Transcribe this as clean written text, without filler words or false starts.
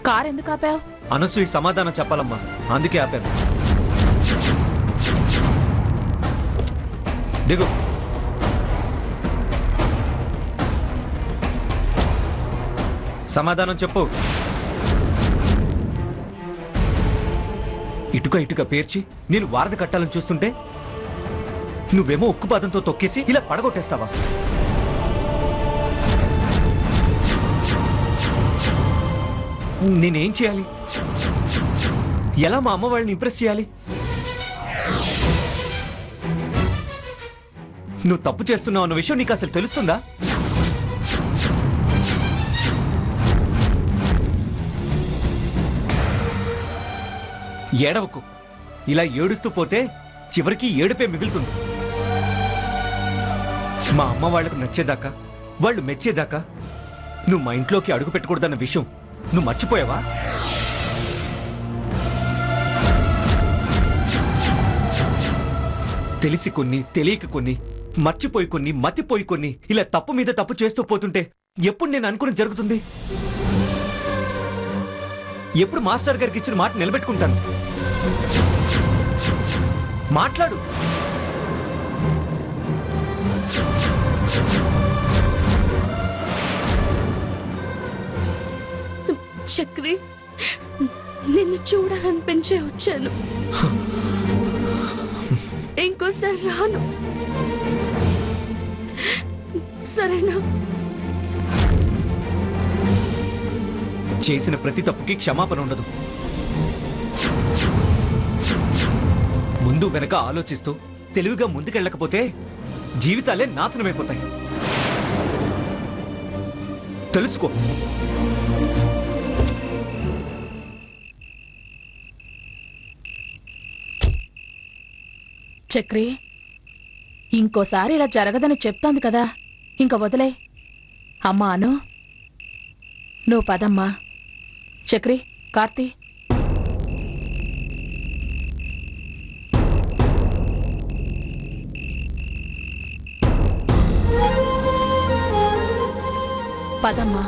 Car ఎందుకు ఆపావు? అనసూయ సమాధానం చెప్పాలమ్మా, అందుకే ఆపాను. దిగు. సమాధానం చెప్పు. ఇటుక ఇటుక పేర్చి నేను వారధి కట్టాలని చూస్తుంటే నువ్వేమో ఉక్కుపాదంతో తొక్కేసి ఇలా పడగొట్టేస్తావా? నేనేం చేయాలి? ఎలా మా అమ్మ వాళ్ళని ఇంప్రెస్ చేయాలి? నువ్వు తప్పు చేస్తున్నావు అన్న విషయం నీకు అసలు తెలుస్తుందా? ఏడవకు. ఇలా ఏడుస్తూ పోతే చివరికి ఏడుపే మిగులుతుంది. మా అమ్మ వాళ్లకు నచ్చేదాకా, వాళ్ళు మెచ్చేదాకా నువ్వు మా ఇంట్లోకి అడుగు పెట్టకూడదన్న విషయం నువ్వు మర్చిపోయావా? తెలిసి కొన్ని, తెలియక కొన్ని, మర్చిపోయి కొన్ని, మతిపోయి కొన్ని, ఇలా తప్పు మీద తప్పు చేస్తూ పోతుంటే ఎప్పుడు నేను అనుకుని జరుగుతుంది? ఎప్పుడు మాస్టర్ గారికి ఇచ్చిన మాట నిలబెట్టుకుంటాను? మాట్లాడు. చక్రి, నిన్ను చూడాలనిపించే వచ్చాను. ఇంకోసారి రాను, సరేనా? చేసిన ప్రతి తప్పుకి క్షమాపణ ఉండదు. ముందు వెనక ఆలోచిస్తూ తెలివిగా ముందుకెళ్ళకపోతే జీవితాలే నాశనమైపోతాయి. తెలుసుకో. చక్రి, ఇంకోసారి ఇలా జరగదని చెప్తాంది కదా, ఇంక వదిలే. అమ్మా అను, నువ్వు పదమ్మా. చక్రి, కార్తీ. పదమ్మా.